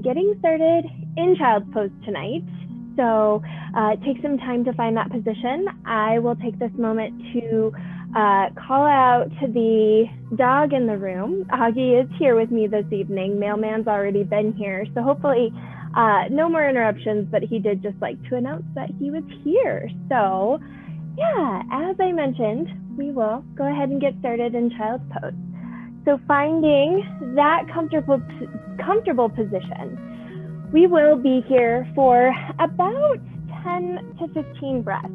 getting started in child's pose tonight. So take some time to find that position. I will take this moment to call out to the dog in the room. Augie is here with me this evening. Mailman's already been here, so hopefully no more interruptions, but he did just like to announce that he was here. So yeah, as I mentioned, we will go ahead and get started in child's pose. So finding that comfortable position, we will be here for about 10 to 15 breaths.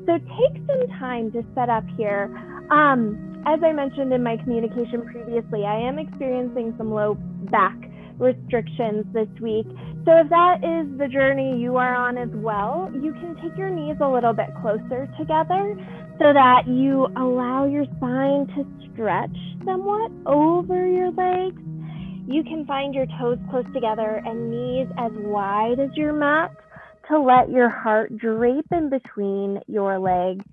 So take some time to set up here. As I mentioned in my communication previously, I am experiencing some low back restrictions this week. So if that is the journey you are on as well, you can take your knees a little bit closer together so that you allow your spine to stretch somewhat over your legs. You can find your toes close together and knees as wide as your mat to let your heart drape in between your legs.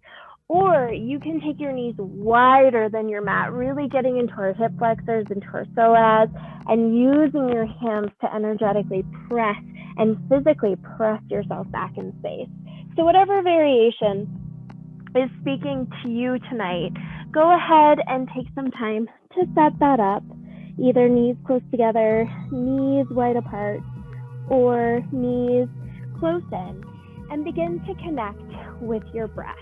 Or you can take your knees wider than your mat, really getting into our hip flexors, into our psoas, and using your hands to energetically press and physically press yourself back in space. So whatever variation is speaking to you tonight, go ahead and take some time to set that up. Either knees close together, knees wide apart, or knees close in, and begin to connect with your breath.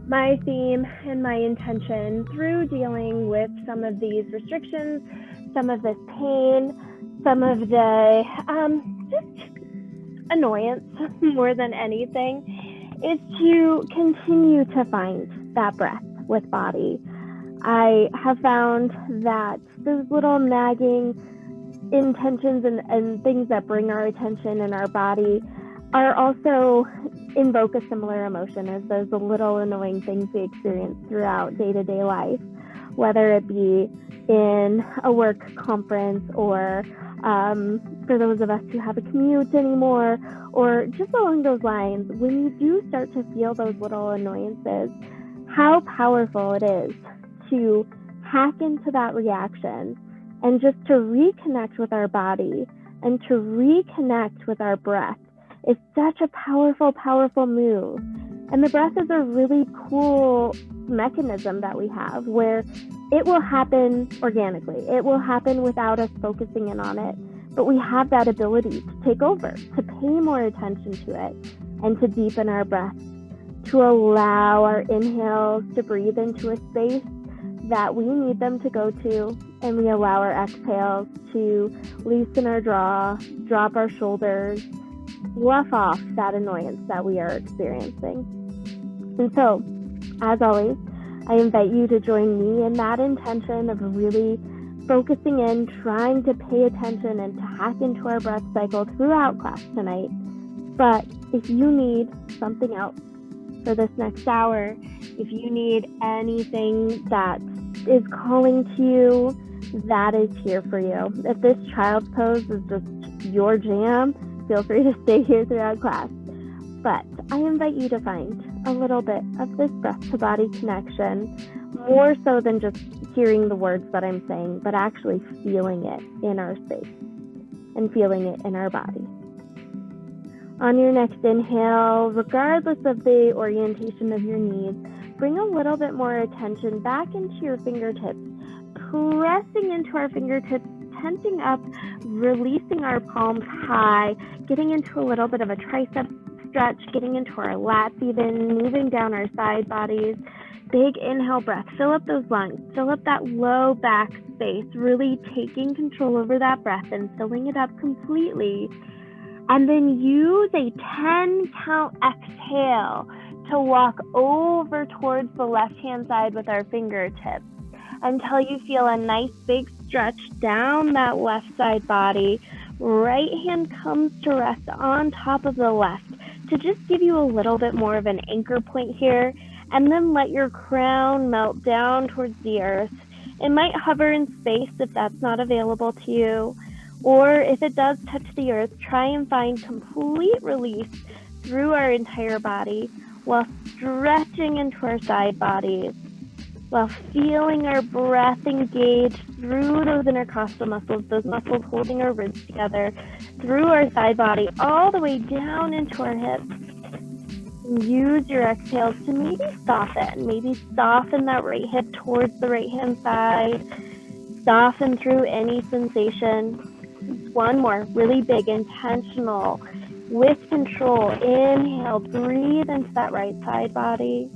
My theme and my intention through dealing with some of these restrictions, some of this pain, some of the just annoyance more than anything, is to continue to find that breath with body. I have found that those little nagging intentions and things that bring our attention in our body are also invoke a similar emotion as those little annoying things we experience throughout day-to-day life, whether it be in a work conference or for those of us who have a commute anymore, or just along those lines. When you do start to feel those little annoyances, how powerful it is to hack into that reaction and just to reconnect with our body and to reconnect with our breath is such a powerful, powerful move. And the breath is a really cool mechanism that we have where it will happen organically. It will happen without us focusing in on it. But we have that ability to take over, to pay more attention to it, and to deepen our breath, to allow our inhales to breathe into a space that we need them to go to, and we allow our exhales to loosen our jaw, drop our shoulders, rough off that annoyance that we are experiencing. And so, as always, I invite you to join me in that intention of really focusing in, trying to pay attention and to hack into our breath cycle throughout class tonight. But if you need something else for this next hour, if you need anything that is calling to you, that is here for you. If this child's pose is just your jam, feel free to stay here throughout class. But I invite you to find a little bit of this breath to body connection, more so than just hearing the words that I'm saying, but actually feeling it in our space and feeling it in our body. On your next inhale, regardless of the orientation of your knees, bring a little bit more attention back into your fingertips, pressing into our fingertips, tensing up, releasing our palms high, getting into a little bit of a tricep stretch, getting into our lats even, moving down our side bodies. Big inhale breath, fill up those lungs, fill up that low back space, really taking control over that breath and filling it up completely. And then use a 10 count exhale to walk over towards the left-hand side with our fingertips until you feel a nice big stretch down that left side body. Right hand comes to rest on top of the left to just give you a little bit more of an anchor point here, and then let your crown melt down towards the earth. It might hover in space if that's not available to you, or if it does touch the earth, try and find complete release through our entire body while stretching into our side bodies. while feeling our breath engage through those intercostal muscles, those muscles holding our ribs together, through our side body, all the way down into our hips. And use your exhales to maybe soften that right hip towards the right hand side, soften through any sensation. One more, really big, intentional, with control. Inhale, breathe into that right side body.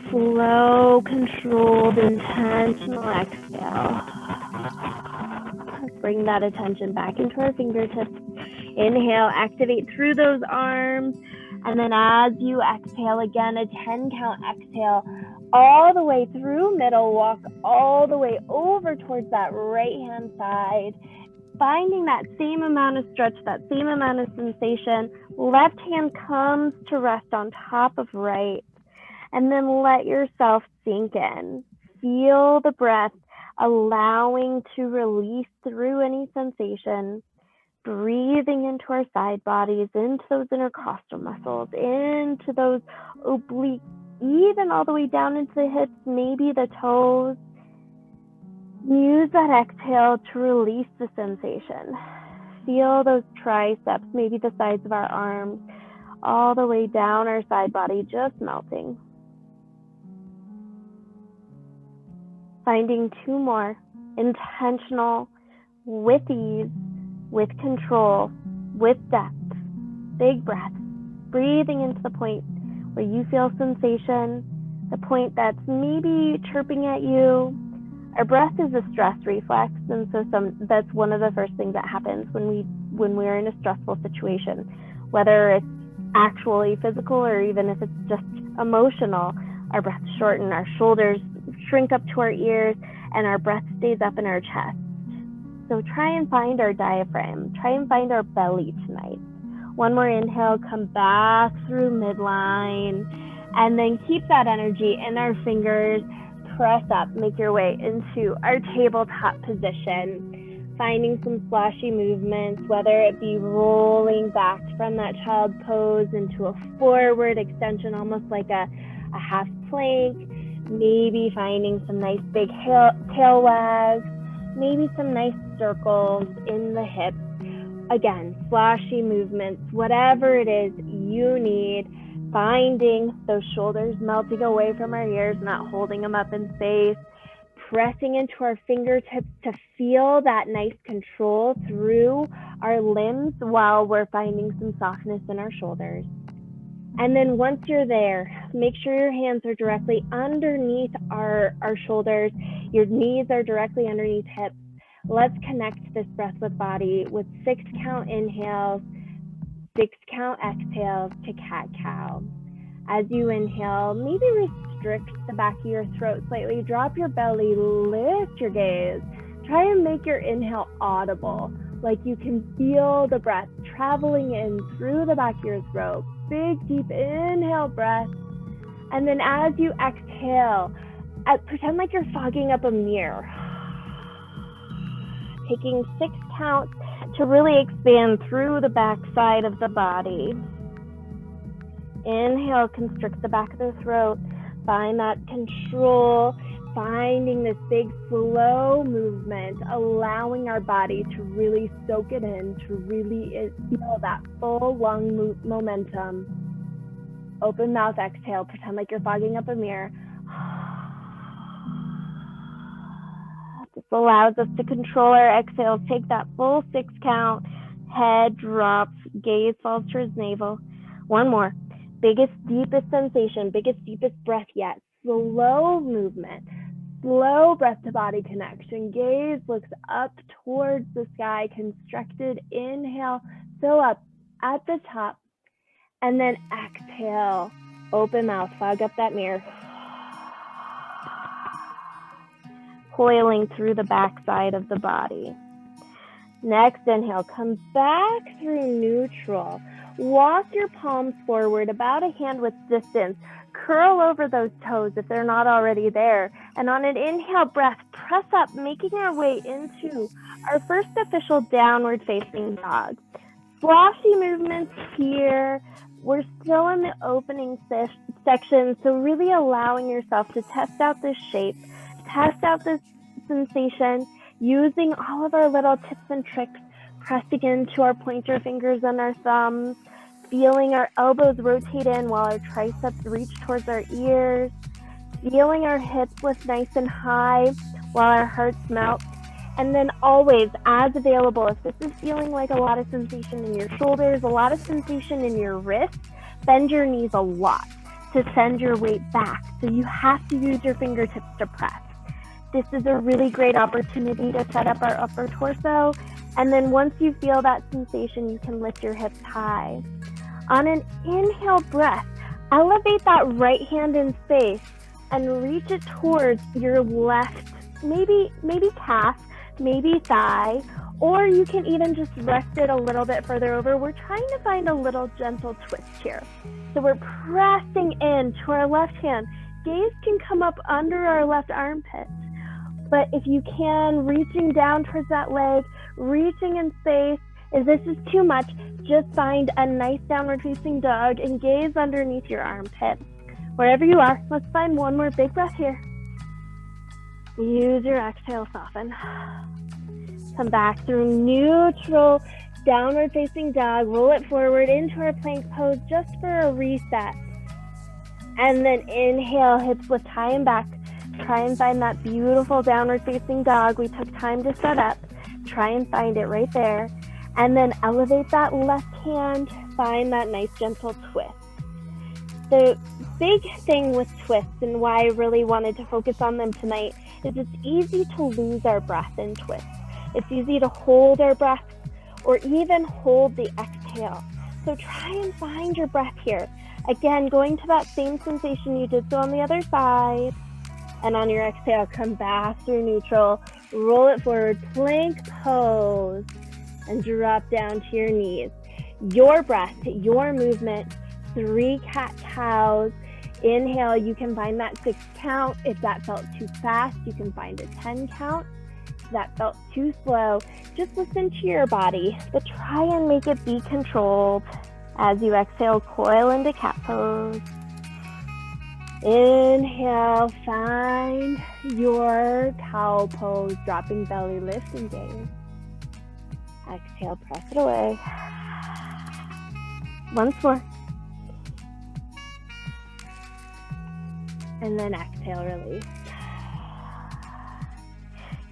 Slow, controlled, intentional exhale. Bring that attention back into our fingertips. Inhale, activate through those arms. And then as you exhale, again, a 10 count exhale all the way through middle, walk all the way over towards that right hand side. Finding that same amount of stretch, that same amount of sensation. Left hand comes to rest on top of right. And then let yourself sink in. Feel the breath allowing to release through any sensation. Breathing into our side bodies, into those intercostal muscles, into those obliques, even all the way down into the hips, maybe the toes. Use that exhale to release the sensation. Feel those triceps, maybe the sides of our arms, all the way down our side body, just melting. Finding two more, intentional, with ease, with control, with depth. Big breath. Breathing into the point where you feel sensation, the point that's maybe chirping at you. Our breath is a stress reflex, and so that's one of the first things that happens when we're in a stressful situation, whether it's actually physical or even if it's just emotional. Our breath shortens, our shoulders shrink up to our ears, and our breath stays up in our chest. So try and find our diaphragm. Try and find our belly tonight. One more inhale, come back through midline, and then keep that energy in our fingers. Press up, make your way into our tabletop position. Finding some splashy movements, whether it be rolling back from that child pose into a forward extension, almost like a half plank. Maybe finding some nice big tail wags, maybe some nice circles in the hips. Again, flashy movements, whatever it is you need. Finding those shoulders melting away from our ears, not holding them up in space. Pressing into our fingertips to feel that nice control through our limbs while we're finding some softness in our shoulders. And then once you're there, make sure your hands are directly underneath our shoulders. Your knees are directly underneath hips. Let's connect this breath with body with 6 count inhales, 6 count exhales to cat-cow. As you inhale, maybe restrict the back of your throat slightly. Drop your belly, lift your gaze. Try and make your inhale audible, like you can feel the breath traveling in through the back of your throat. Big, deep inhale breath. And then as you exhale, pretend like you're fogging up a mirror. Taking 6 counts to really expand through the back side of the body. Inhale, constrict the back of the throat. Find that control, finding this big slow movement, allowing our body to really soak it in, to really feel that full lung momentum. Open mouth, exhale, pretend like you're fogging up a mirror. This allows us to control our exhales. Take that full 6 count. Head drops, gaze falls towards navel. One more. Biggest, deepest sensation, biggest, deepest breath yet. Slow movement, slow breath to body connection. Gaze looks up towards the sky, constricted. Inhale, fill up at the top. And then exhale, open mouth, fog up that mirror. Coiling through the backside of the body. Next inhale, come back through neutral. Walk your palms forward about a hand width distance. Curl over those toes if they're not already there. And on an inhale breath, press up, making our way into our first official downward facing dog. Splashy movements here. We're still in the opening section. So really allowing yourself to test out this shape, test out this sensation, using all of our little tips and tricks, pressing into our pointer fingers and our thumbs, feeling our elbows rotate in while our triceps reach towards our ears, feeling our hips lift nice and high while our hearts melt. And then always, as available, if this is feeling like a lot of sensation in your shoulders, a lot of sensation in your wrists, bend your knees a lot to send your weight back. So you have to use your fingertips to press. This is a really great opportunity to set up our upper torso. And then once you feel that sensation, you can lift your hips high. On an inhale breath, elevate that right hand in space and reach it towards your left, maybe calf, maybe thigh, or you can even just rest it a little bit further over. We're trying to find a little gentle twist here. So we're pressing in to our left hand. Gaze can come up under our left armpit. But if you can, reaching down towards that leg, reaching in space. If this is too much, just find a nice downward facing dog and gaze underneath your armpit. Wherever you are, let's find one more big breath here. Use your exhale, soften. Come back through neutral, downward facing dog. Roll it forward into our plank pose just for a reset. And then inhale, hips lift high and back. Try and find that beautiful downward facing dog we took time to set up. Try and find it right there. And then elevate that left hand. Find that nice gentle twist. The big thing with twists and why I really wanted to focus on them tonight is it's easy to lose our breath in twists. It's easy to hold our breath or even hold the exhale. So try and find your breath here. Again, going to that same sensation you did so on the other side. And on your exhale, come back through neutral. Roll it forward, plank pose, and drop down to your knees. Your breath, your movement, 3 cat-cows. Inhale, you can find that 6 count. If that felt too fast, you can find a 10 count. If that felt too slow, just listen to your body, but try and make it be controlled. As you exhale, coil into cat pose. Inhale, find your cow pose, dropping belly, lift and gaze. Exhale, press it away. Once more. And then exhale, release.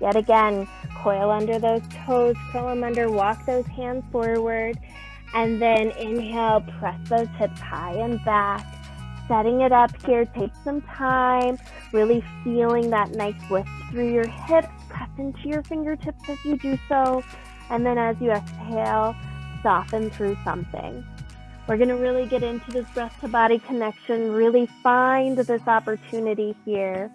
Yet again, coil under those toes, curl them under, walk those hands forward. And then inhale, press those hips high and back. Setting it up here, take some time, really feeling that nice lift through your hips. Press into your fingertips as you do so. And then as you exhale, soften through something. We're going to really get into this breath-to-body connection, really find this opportunity here.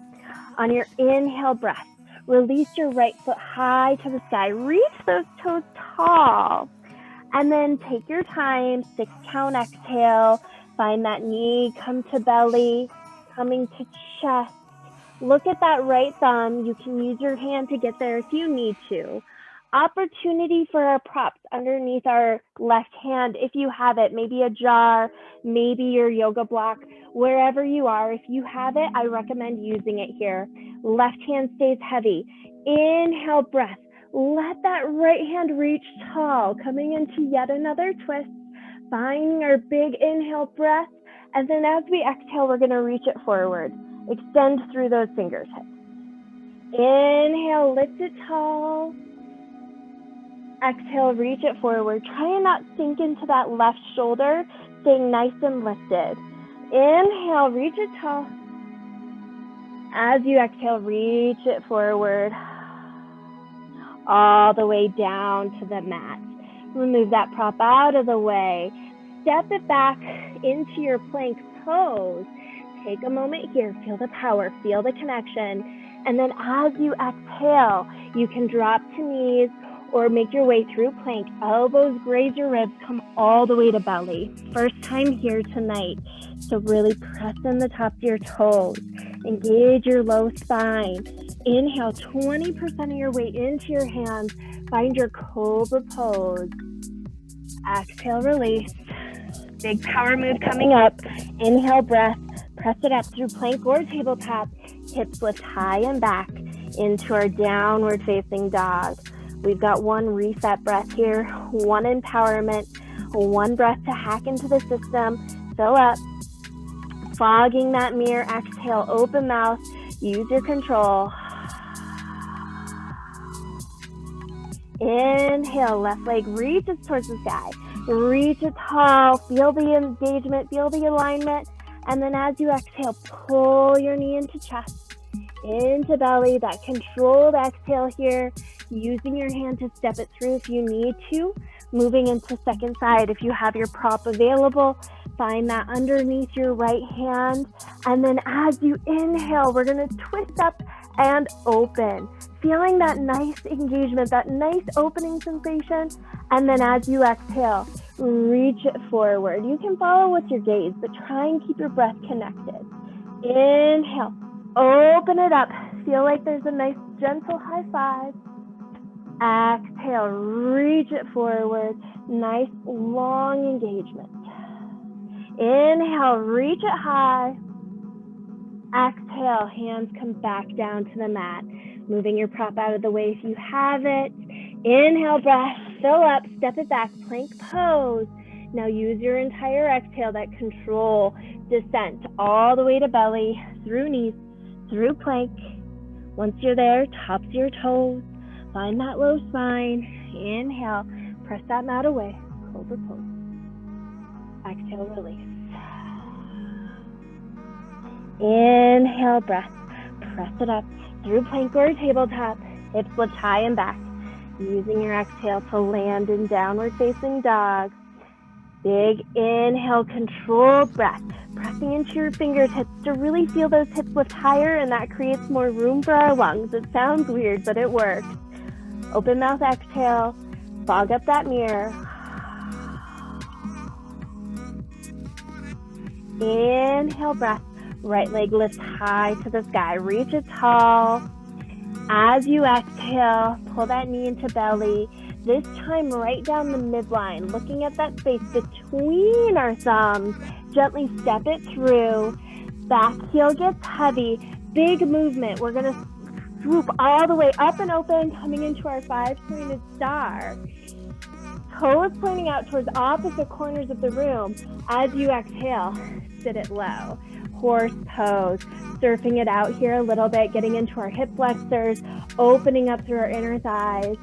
On your inhale breath, release your right foot high to the sky. Reach those toes tall. And then take your time, 6 count exhale. Find that knee, come to belly, coming to chest. Look at that right thumb. You can use your hand to get there if you need to. Opportunity for our props underneath our left hand if you have it, maybe a jar, maybe your yoga block, wherever you are. If you have it, I recommend using it here. Left hand stays heavy. Inhale, breath. Let that right hand reach tall, coming into yet another twist. Finding our big inhale breath. And then as we exhale, we're going to reach it forward. Extend through those fingertips. Inhale, lift it tall. Exhale, reach it forward. Try and not sink into that left shoulder, staying nice and lifted. Inhale, reach it tall. As you exhale, reach it forward. All the way down to the mat. Remove that prop out of the way. Step it back into your plank pose. Take a moment here. Feel the power. Feel the connection. And then as you exhale, you can drop to knees or make your way through plank. Elbows graze your ribs. Come all the way to belly. First time here tonight. So really press in the top of your toes. Engage your low spine. Inhale 20% of your weight into your hands. Find your cobra pose. Exhale, release. Big power move coming up. Inhale, breath. Press it up through plank or tabletop. Hips lift high and back into our downward facing dog. We've got one reset breath here, one empowerment, one breath to hack into the system. Fill up, fogging that mirror. Exhale, open mouth, use your control. Inhale, left leg reaches towards the sky. Reach it tall, feel the engagement, feel the alignment. And then as you exhale, pull your knee into chest, into belly. That controlled exhale here, using your hand to step it through if you need to. Moving into second side, if you have your prop available, find that underneath your right hand. And then as you inhale, we're gonna twist up and open. Feeling that nice engagement, that nice opening sensation. And then as you exhale, reach it forward. You can follow with your gaze, but try and keep your breath connected. Inhale, open it up. Feel like there's a nice gentle high five. Exhale, reach it forward. Nice long engagement. Inhale, reach it high. Exhale, hands come back down to the mat. Moving your prop out of the way if you have it. Inhale, breath, fill up, step it back, plank pose. Now use your entire exhale, that control descent all the way to belly, through knees, through plank. Once you're there, tops your toes, find that low spine. Inhale, press that mat away, cobra pose. Exhale, release. Inhale, breath, press it up through plank or tabletop, hips lift high and back. Using your exhale to land in downward facing dog. Big inhale, controlled breath. Pressing into your fingertips to really feel those hips lift higher, and that creates more room for our lungs. It sounds weird, but it works. Open mouth exhale, fog up that mirror. Inhale, breath. Right leg lifts high to the sky. Reach it tall. As you exhale, pull that knee into belly. This time right down the midline, looking at that space between our thumbs. Gently step it through. Back heel gets heavy. Big movement. We're going to swoop all the way up and open, coming into our 5-pointed star. Toes pointing out towards opposite corners of the room. As you exhale, sit it low. Horse pose, surfing it out here a little bit, getting into our hip flexors, opening up through our inner thighs.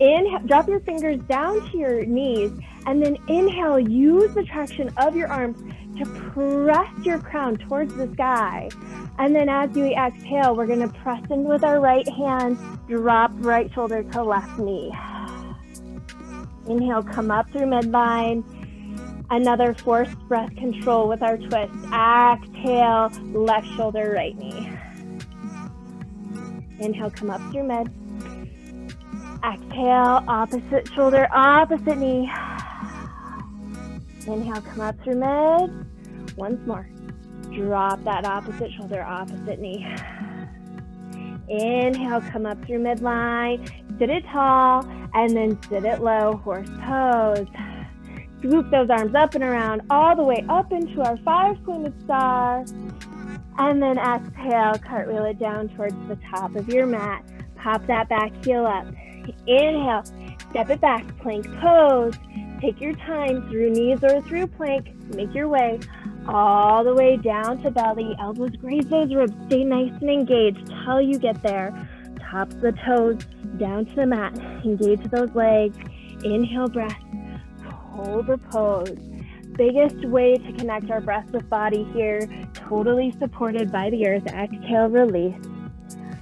Inhale, drop your fingers down to your knees, and then inhale, use the traction of your arms to press your crown towards the sky. And then as you exhale, we're gonna press in with our right hand, drop right shoulder to left knee. Inhale, come up through midline. Another forced breath control with our twist. Exhale, left shoulder, right knee. Inhale, come up through mid. Exhale, opposite shoulder, opposite knee. Inhale, come up through mid. Once more. Drop that opposite shoulder, opposite knee. Inhale, come up through midline. Sit it tall, and then sit it low, horse pose. Swoop those arms up and around, all the way up into our 5-pointed star. And then exhale, cartwheel it down towards the top of your mat. Pop that back heel up. Inhale, step it back, plank pose. Take your time through knees or through plank. Make your way all the way down to belly. Elbows graze those ribs. Stay nice and engaged till you get there. Tops the toes down to the mat. Engage those legs. Inhale, breath. Cobra pose. Biggest way to connect our breath with body here. Totally supported by the earth. Exhale, release.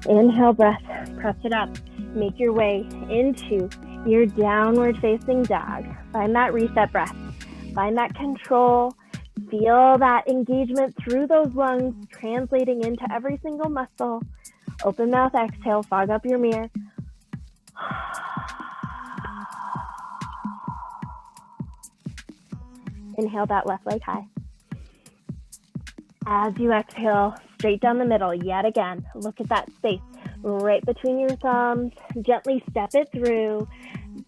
Inhale, breath. Press it up. Make your way into your downward facing dog. Find that reset breath. Find that control. Feel that engagement through those lungs, translating into every single muscle. Open mouth, exhale, fog up your mirror. Inhale that left leg high. As you exhale, straight down the middle, yet again, look at that space right between your thumbs. Gently step it through.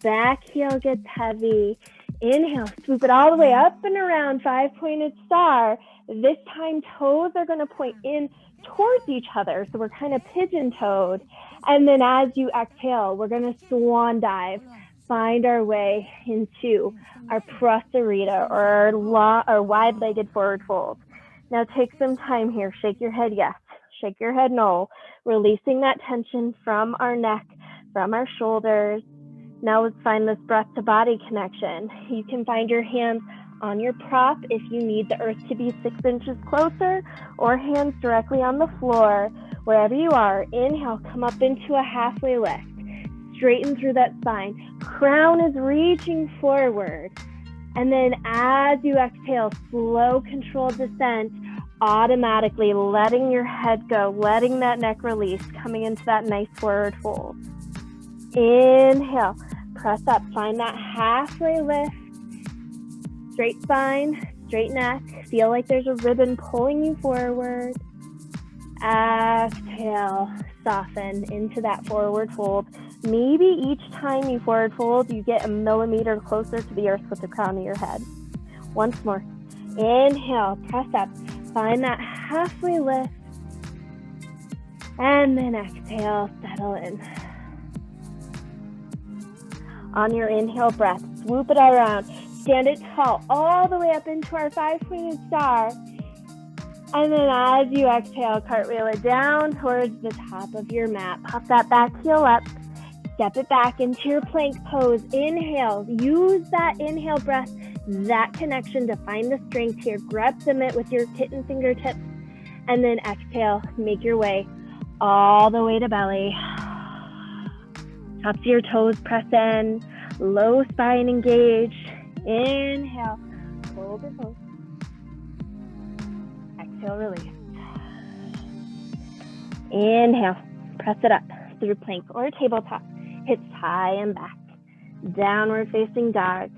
Back heel gets heavy. Inhale, swoop it all the way up and around, 5-pointed star. This time, toes are going to point in towards each other. So we're kind of pigeon-toed. And then as you exhale, we're going to swan dive, find our way into our prasarita or our wide-legged forward fold. Now take some time here. Shake your head yes. Shake your head no. Releasing that tension from our neck, from our shoulders. Now let's find this breath to body connection. You can find your hands on your prop if you need the earth to be 6 inches closer, or hands directly on the floor. Wherever you are, inhale, come up into a halfway lift. Straighten through that spine. Crown is reaching forward. And then as you exhale, slow controlled descent, automatically letting your head go, letting that neck release, coming into that nice forward fold. Inhale, press up, find that halfway lift, straight spine, straight neck, feel like there's a ribbon pulling you forward. Exhale, soften into that forward fold. Maybe each time you forward fold, you get a millimeter closer to the earth with the crown of your head. Once more, inhale, press up, find that halfway lift, and then exhale, settle in. On your inhale breath, swoop it all around. Stand it tall all the way up into our 5-pointed star. And then as you exhale, cartwheel it down towards the top of your mat. Pop that back heel up. Step it back into your plank pose. Inhale. Use that inhale breath, that connection to find the strength here. Grab it with your kitten fingertips. And then exhale. Make your way all the way to belly. Tops of your toes press in, low spine engaged. Inhale, cobra pose. Exhale, release. Inhale, press it up through plank or tabletop. Hips high and back. Downward facing dog.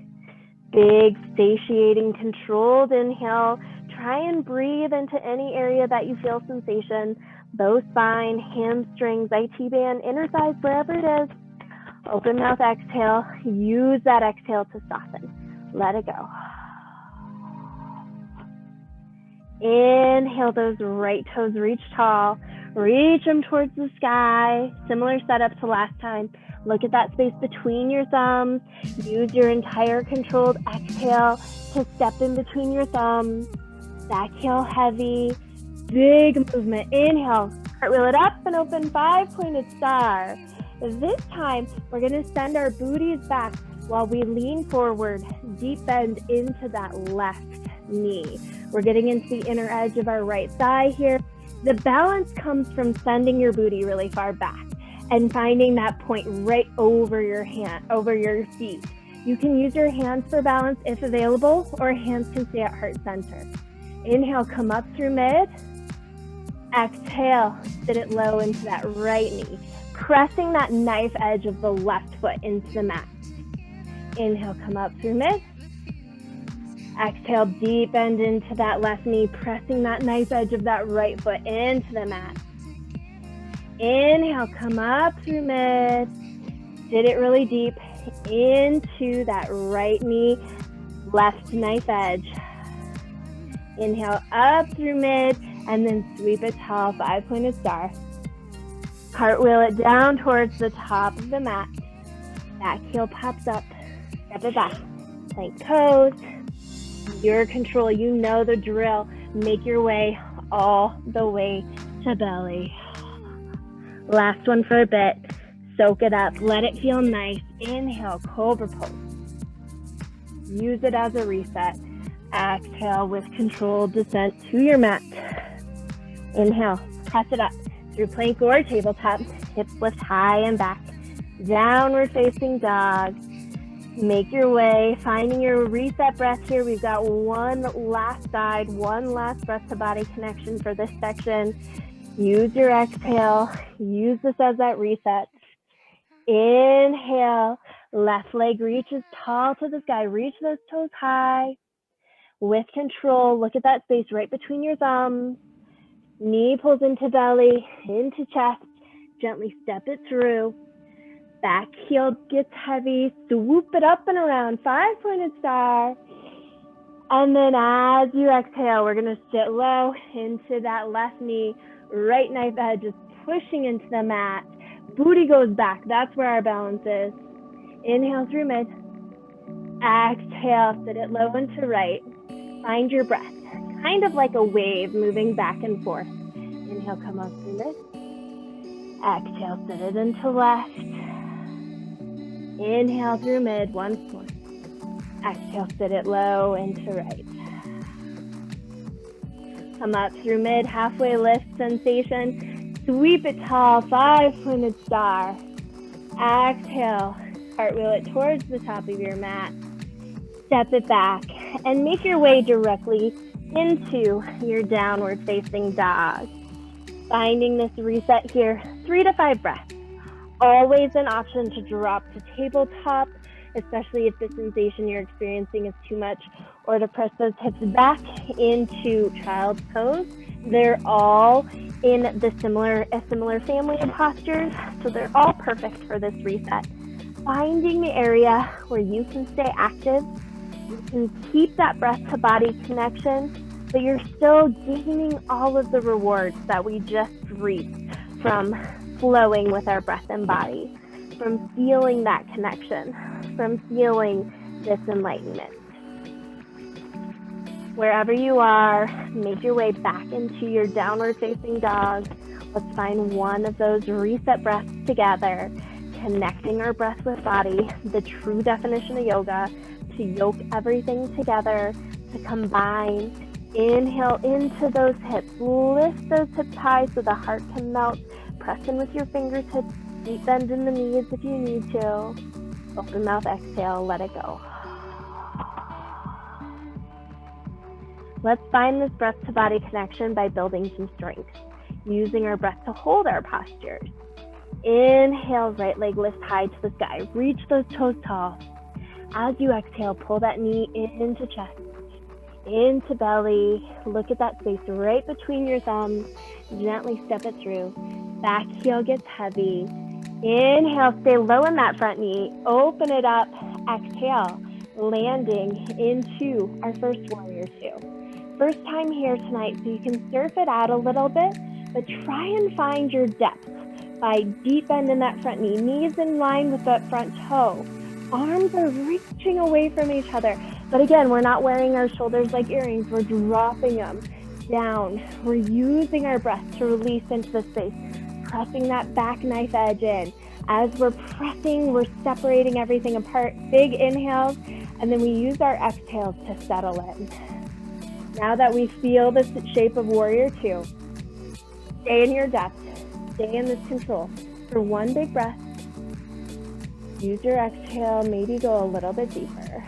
Big, satiating, controlled inhale. Try and breathe into any area that you feel sensation. Low spine, hamstrings, IT band, inner thighs, wherever it is. Open mouth exhale. Use that exhale to soften. Let it go. Inhale, those right toes reach tall. Reach them towards the sky. Similar setup to last time. Look at that space between your thumbs. Use your entire controlled exhale to step in between your thumbs. Back heel heavy. Big movement. Inhale. Cartwheel it up and open 5-pointed star. This time, we're going to send our booties back while we lean forward, deep bend into that left knee. We're getting into the inner edge of our right thigh here. The balance comes from sending your booty really far back and finding that point right over your hand, over your feet. You can use your hands for balance if available, or hands can stay at heart center. Inhale, come up through mid. Exhale, sit it low into that right knee. Pressing that knife edge of the left foot into the mat. Inhale, come up through mid. Exhale, deep bend into that left knee, pressing that knife edge of that right foot into the mat. Inhale, come up through mid. Sit it really deep into that right knee, left knife edge. Inhale, up through mid, and then sweep it tall, 5-pointed star. Cartwheel it down towards the top of the mat. Back heel pops up. Step it back. Plank pose. Your control. You know the drill. Make your way all the way to belly. Last one for a bit. Soak it up. Let it feel nice. Inhale, cobra pose. Use it as a reset. Exhale with controlled descent to your mat. Inhale, press it up. Through plank or tabletop, hips lift high and back. Downward facing dog. Make your way, finding your reset breath here. We've got one last side, one last breath to body connection for this section. Use your exhale. Use this as that reset. Inhale, left leg reaches tall to the sky. Reach those toes high. With control, look at that space right between your thumbs. Knee pulls into belly, into chest. Gently step it through. Back heel gets heavy, swoop it up and around, 5-pointed star. And then as you exhale, we're gonna sit low into that left knee, right knife edge is pushing into the mat. Booty goes back, that's where our balance is. Inhale through mid. Exhale, sit it low into right. Find your breath, kind of like a wave moving back and forth. Inhale, come up through mid. Exhale, sit it into left. Inhale through mid, once more. Exhale, sit it low into right. Come up through mid, halfway lift sensation. Sweep it tall, 5-pointed star. Exhale, cartwheel it towards the top of your mat. Step it back and make your way directly into your downward facing dog. Finding this reset here, 3 to 5 breaths. Always an option to drop to tabletop, especially if the sensation you're experiencing is too much, or to press those hips back into child's pose. They're all in a similar family of postures, so they're all perfect for this reset. Finding the area where you can stay active, you can keep that breath to body connection, but you're still gaining all of the rewards that we just reaped from flowing with our breath and body, from feeling that connection, from feeling this enlightenment. Wherever you are, make your way back into your downward facing dog. Let's find one of those reset breaths together, connecting our breath with body, the true definition of yoga, to yoke everything together, to combine. Inhale into those hips, lift those hips high so the heart can melt. Press in with your fingertips, deep bend in the knees if you need to. Open mouth, exhale, let it go. Let's find this breath to body connection by building some strength, using our breath to hold our postures. Inhale, right leg lift high to the sky. Reach those toes tall. As you exhale, pull that knee into chest, into belly. Look at that space right between your thumbs. Gently step it through. Back heel gets heavy. Inhale, stay low in that front knee. Open it up. Exhale, landing into our first warrior two. First time here tonight, so you can surf it out a little bit, but try and find your depth by deep bend in that front knee. Knees in line with that front toe. Arms are reaching away from each other. But again, we're not wearing our shoulders like earrings. We're dropping them down. We're using our breath to release into the space, pressing that back knife edge in. As we're pressing, we're separating everything apart. Big inhales, and then we use our exhales to settle in. Now that we feel the shape of warrior two, stay in your depth, stay in this control for one big breath. Use your exhale, maybe go a little bit deeper.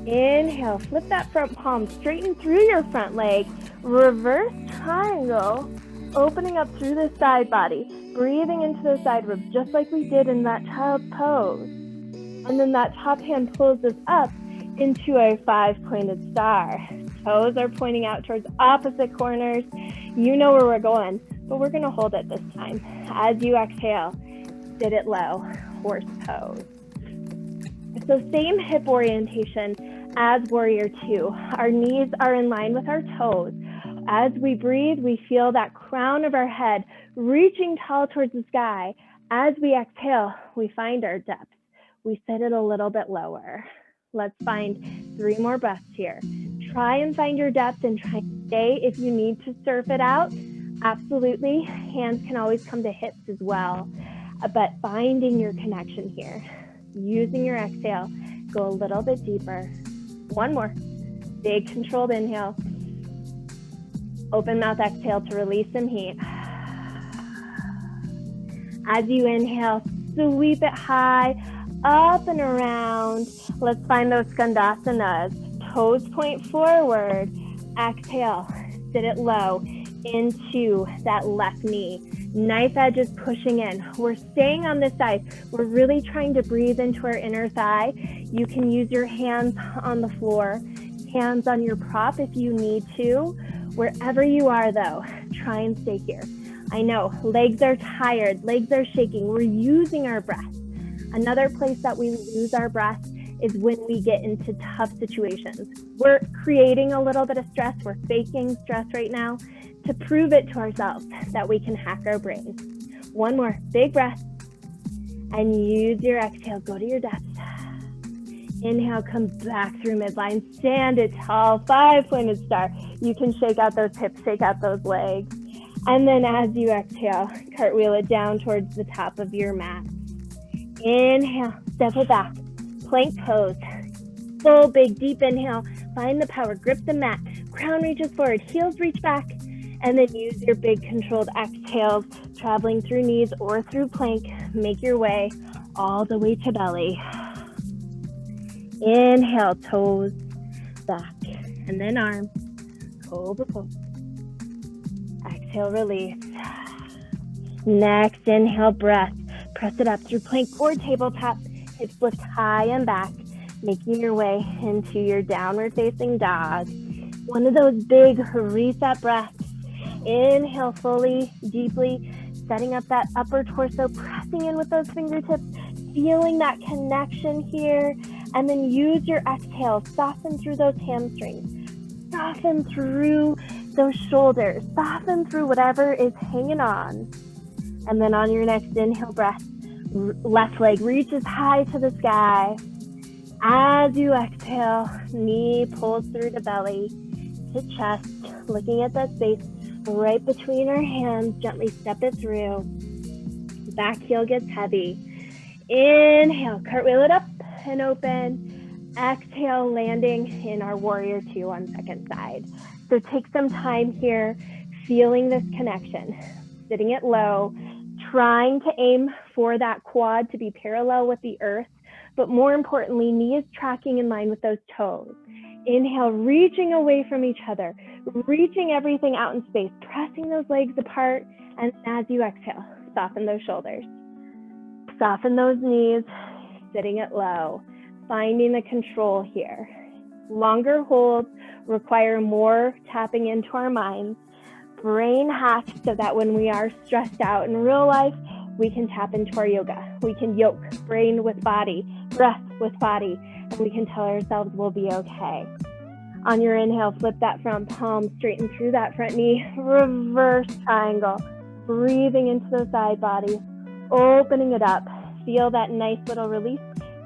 Inhale, flip that front palm, straighten through your front leg, reverse triangle, opening up through the side body, breathing into the side ribs, just like we did in that child's pose. And then that top hand pulls us up into a 5-pointed star. Toes are pointing out towards opposite corners. You know where we're going, but we're gonna hold it this time. As you exhale, sit it low, horse pose. So same hip orientation as warrior two. Our knees are in line with our toes. As we breathe, we feel that crown of our head reaching tall towards the sky. As we exhale, we find our depth. We sit it a little bit lower. Let's find 3 more breaths here. Try and find your depth and try and stay. If you need to surf it out, absolutely. Hands can always come to hips as well. But finding your connection here, using your exhale, go a little bit deeper. 1 more. Big controlled inhale. Open mouth exhale to release some heat. As you inhale, sweep it high, up and around. Let's find those Skandhasanas. Toes point forward. Exhale, sit it low into that left knee. Knife edge is pushing in. We're staying on this side. We're really trying to breathe into our inner thigh. You can use your hands on the floor, hands on your prop if you need to. Wherever you are though, try and stay here. I know, legs are tired, legs are shaking. We're using our breath. Another place that we lose our breath is when we get into tough situations. We're creating a little bit of stress. We're faking stress right now to prove it to ourselves that we can hack our brain. One more big breath and use your exhale. Go to your depths. Inhale, come back through midline. Stand it tall, 5-pointed star. You can shake out those hips, shake out those legs. And then as you exhale, cartwheel it down towards the top of your mat. Inhale, step it back, plank pose. Full, big, deep inhale. Find the power, grip the mat. Crown reaches forward, heels reach back. And then use your big controlled exhales, traveling through knees or through plank. Make your way all the way to belly. Inhale, toes back, and then arms, cobra pose. Exhale, release. Next, inhale, breath. Press it up through plank or tabletop. Hips lift high and back, making your way into your downward facing dog. One of those big reset breaths. Inhale fully, deeply, setting up that upper torso, pressing in with those fingertips, feeling that connection here. And then use your exhale, soften through those hamstrings, soften through those shoulders, soften through whatever is hanging on. And then on your next inhale breath, left leg reaches high to the sky. As you exhale, knee pulls through the belly to chest, looking at that space right between our hands. Gently step it through. Back heel gets heavy. Inhale, cartwheel it up and open. Exhale, landing in our warrior two on second side. So take some time here, feeling this connection, sitting it low, trying to aim for that quad to be parallel with the earth, but more importantly, knees tracking in line with those toes. Inhale, reaching away from each other, reaching everything out in space, pressing those legs apart, and as you exhale, soften those shoulders. Soften those knees, sitting it low, finding the control here. Longer holds require more tapping into our minds. Brain hacks so that when we are stressed out in real life, we can tap into our yoga. We can yoke brain with body, breath with body, and we can tell ourselves we'll be okay. On your inhale, flip that front palm, straighten through that front knee, reverse triangle, breathing into the side body, opening it up. Feel that nice little release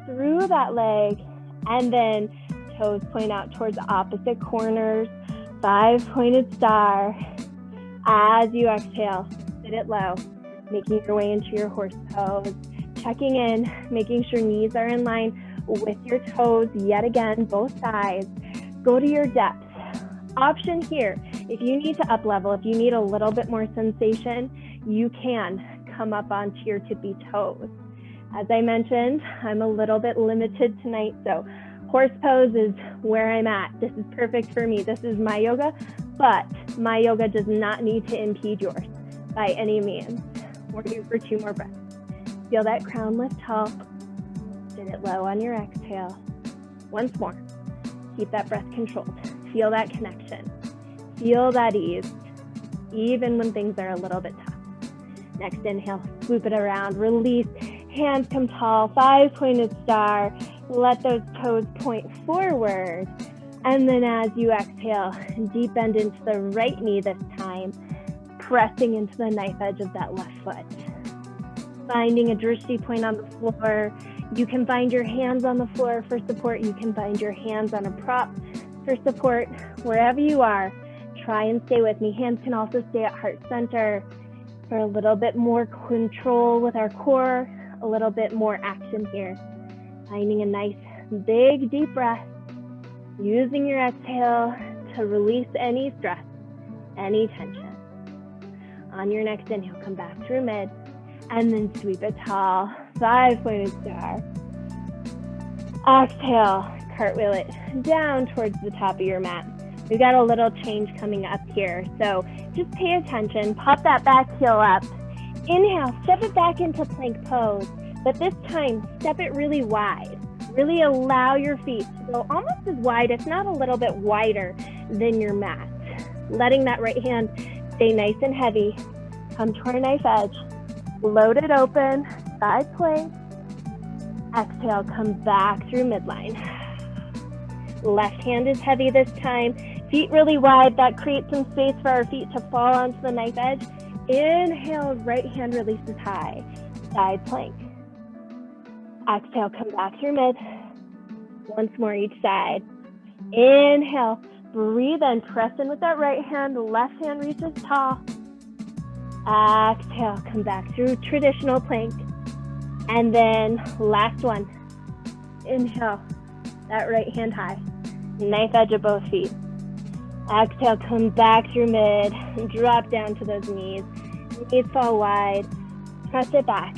through that leg, and then toes point out towards opposite corners, 5-pointed star. As you exhale, sit it low, making your way into your horse pose, checking in, making sure knees are in line with your toes, yet again, both sides. Go to your depth. Option here, if you need to up level, if you need a little bit more sensation, you can come up onto your tippy toes. As I mentioned, I'm a little bit limited tonight, so horse pose is where I'm at. This is perfect for me. This is my yoga, but my yoga does not need to impede yours by any means. We're here for 2 more breaths. Feel that crown lift tall. Sit it low on your exhale. Once more. Keep that breath controlled. Feel that connection. Feel that ease, even when things are a little bit tough. Next inhale, swoop it around, release. Hands come tall, 5-pointed star. Let those toes point forward. And then as you exhale, deep bend into the right knee this time, pressing into the knife edge of that left foot. Finding a drishti point on the floor. You can find your hands on the floor for support. You can find your hands on a prop for support. Wherever you are, try and stay with me. Hands can also stay at heart center for a little bit more control with our core, a little bit more action here. Finding a nice, big, deep breath. Using your exhale to release any stress, any tension. On your next inhale, come back through mid, and then sweep it tall, 5-pointed star. Exhale, cartwheel it down towards the top of your mat. We've got a little change coming up here, so just pay attention. Pop that back heel up. Inhale, step it back into plank pose, but this time, step it really wide. Really allow your feet to go almost as wide, if not a little bit wider than your mat. Letting that right hand stay nice and heavy. Come to our knife edge. Load it open, side plank. Exhale, come back through midline. Left hand is heavy this time. Feet really wide. That creates some space for our feet to fall onto the knife edge. Inhale, right hand releases high. Side plank. Exhale, come back through mid. Once more each side. Inhale, breathe in, press in with that right hand. Left hand reaches tall. Exhale, come back through traditional plank. And then last one. Inhale, that right hand high. Knife edge of both feet. Exhale, come back through mid. Drop down to those knees. Knees fall wide. Press it back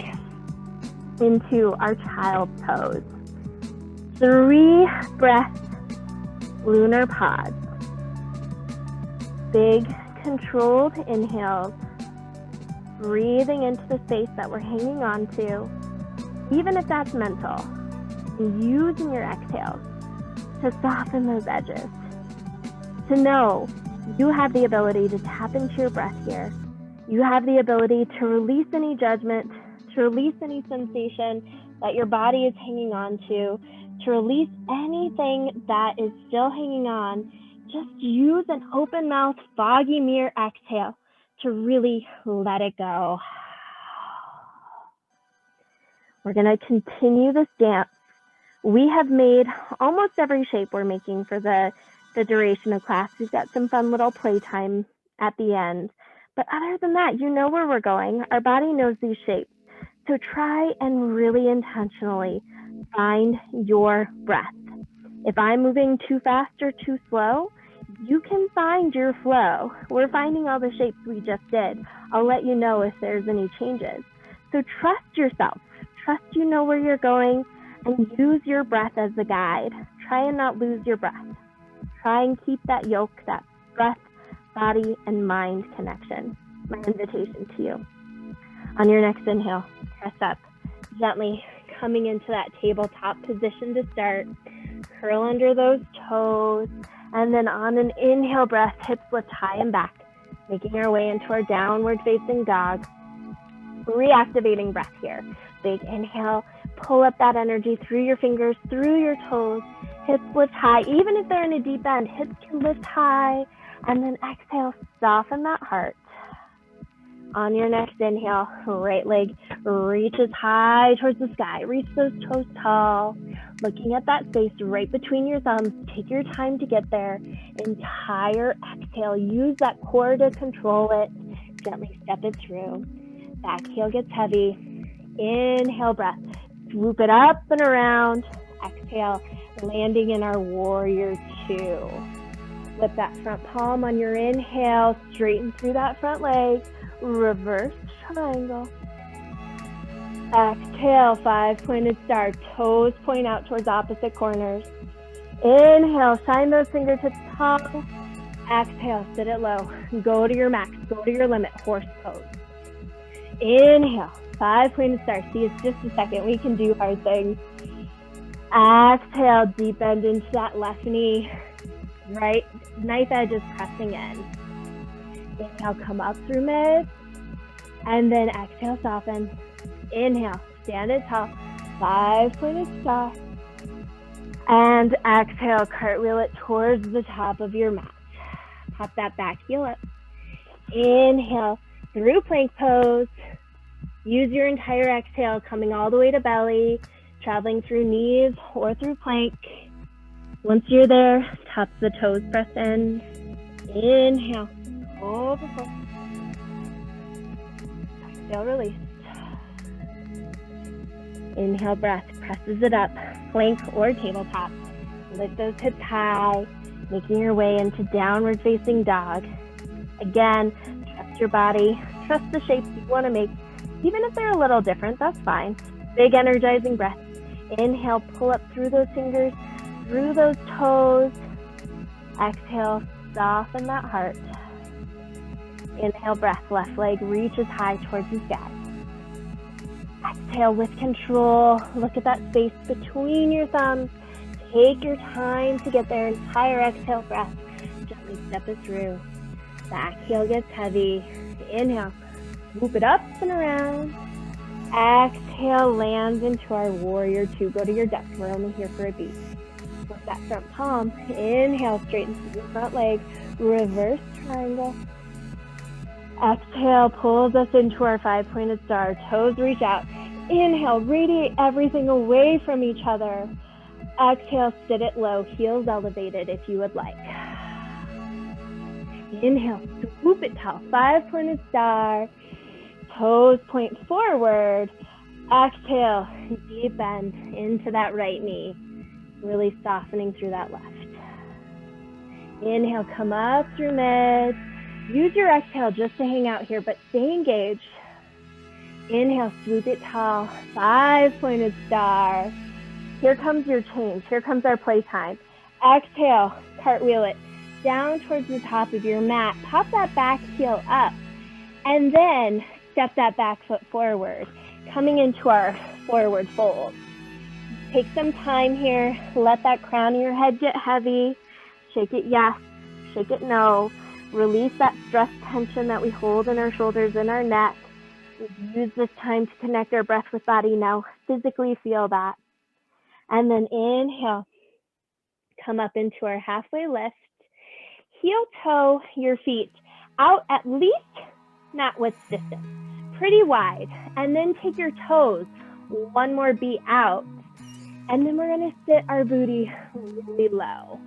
into our child's pose. 3 breaths, lunar pause. Big, controlled inhales. Breathing into the space that we're hanging on to, even if that's mental. And using your exhales to soften those edges. To know you have the ability to tap into your breath here. You have the ability to release any judgment, to release any sensation that your body is hanging on to release anything that is still hanging on. Just use an open mouth, foggy mirror exhale to really let it go. We're going to continue this dance. We have made almost every shape we're making for the duration of class. We've got some fun little playtime at the end. But other than that, you know where we're going. Our body knows these shapes. So try and really intentionally find your breath. If I'm moving too fast or too slow, you can find your flow. We're finding all the shapes we just did. I'll let you know if there's any changes. So trust yourself. Trust you know where you're going and use your breath as a guide. Try and not lose your breath. Try and keep that yoke, that breath, body, and mind connection. My invitation to you. On your next inhale, press up, gently coming into that tabletop position to start. Curl under those toes, and then on an inhale breath, hips lift high and back, making our way into our downward facing dog. Reactivating breath here. Big inhale, pull up that energy through your fingers, through your toes, hips lift high. Even if they're in a deep bend, hips can lift high, and then exhale, soften that heart. On your next inhale, right leg reaches high towards the sky. Reach those toes tall. Looking at that space right between your thumbs. Take your time to get there. Entire exhale. Use that core to control it. Gently step it through. Back heel gets heavy. Inhale, breath. Swoop it up and around. Exhale, landing in our warrior 2. Flip that front palm on your inhale. Straighten through that front leg. Reverse triangle. Exhale, 5-pointed star. Toes point out towards opposite corners. Inhale, shine those fingertips tall. Exhale, sit it low. Go to your max, go to your limit, horse pose. Inhale, 5-pointed star. See, it's just a second. We can do hard things. Exhale, deep bend into that left knee. Right knife edge is pressing in. Inhale, come up through mid, and then exhale, soften. Inhale, stand it tall, 5-pointed star, and exhale, cartwheel it towards the top of your mat. Pop that back heel up. Inhale, through plank pose. Use your entire exhale, coming all the way to belly, traveling through knees or through plank. Once you're there, tops the toes press in. Inhale. Overflow. Exhale, release. Inhale, breath, presses it up, plank or tabletop. Lift those hips high, making your way into downward facing dog. Again, trust your body, trust the shapes you want to make. Even if they're a little different, that's fine. Big energizing breath. Inhale, pull up through those fingers, through those toes. Exhale, soften that heart. Inhale, breath, left leg reaches high towards the sky. Exhale with control. Look at that space between your thumbs. Take your time to get there. Entire exhale breath. Gently step it through. Back heel gets heavy. Inhale. Swoop it up and around. Exhale, lands into our warrior two. Go to your depth. We're only here for a beat. Flip that front palm. Inhale, straighten through your front leg. Reverse triangle. Exhale, pulls us into our five-pointed star. Toes reach out. Inhale, radiate everything away from each other. Exhale, sit it low, heels elevated if you would like. Inhale, swoop it tall, five-pointed star. Toes point forward. Exhale, deep bend into that right knee. Really softening through that left. Inhale, come up through mid. Use your exhale just to hang out here, but stay engaged. Inhale, swoop it tall, five-pointed star. Here comes your change. Here comes our playtime. Exhale, cartwheel it down towards the top of your mat. Pop that back heel up, and then step that back foot forward, coming into our forward fold. Take some time here. Let that crown of your head get heavy. Shake it yes, shake it no. Release that stress tension that we hold in our shoulders and our neck. Use this time to connect our breath with body. Now physically feel that. And then inhale, come up into our halfway lift. Heel toe your feet out at least mat width distance, pretty wide. And then take your toes one more beat out. And then we're gonna sit our booty really low.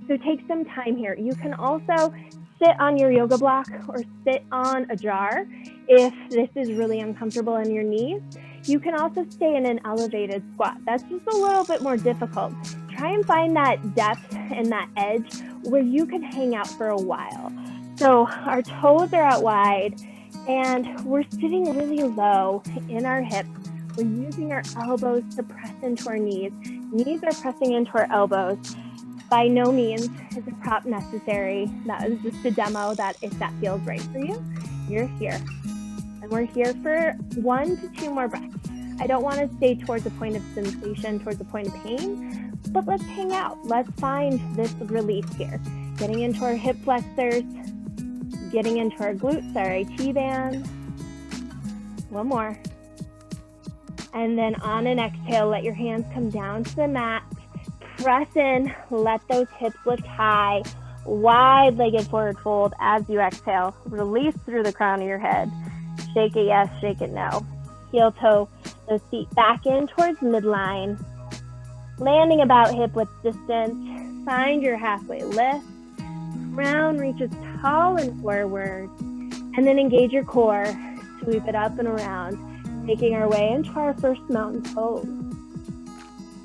So take some time here. You can also sit on your yoga block or sit on a jar if this is really uncomfortable in your knees. You can also stay in an elevated squat. That's just a little bit more difficult. Try and find that depth and that edge where you can hang out for a while. So our toes are out wide and we're sitting really low in our hips. We're using our elbows to press into our knees. Knees are pressing into our elbows. By no means is a prop necessary. That is just a demo that if that feels right for you, you're here. And we're here for 1 to 2 more breaths. I don't want to stay towards a point of sensation, towards a point of pain, but let's hang out. Let's find this release here. Getting into our hip flexors, getting into our glutes, our IT band. One more. And then on an exhale, let your hands come down to the mat. Press in, let those hips lift high, wide-legged forward fold as you exhale. Release through the crown of your head. Shake it yes, shake it no. Heel toe those feet back in towards midline. Landing about hip width distance. Find your halfway lift. Crown reaches tall and forward. And then engage your core. Sweep it up and around. Making our way into our first mountain pose.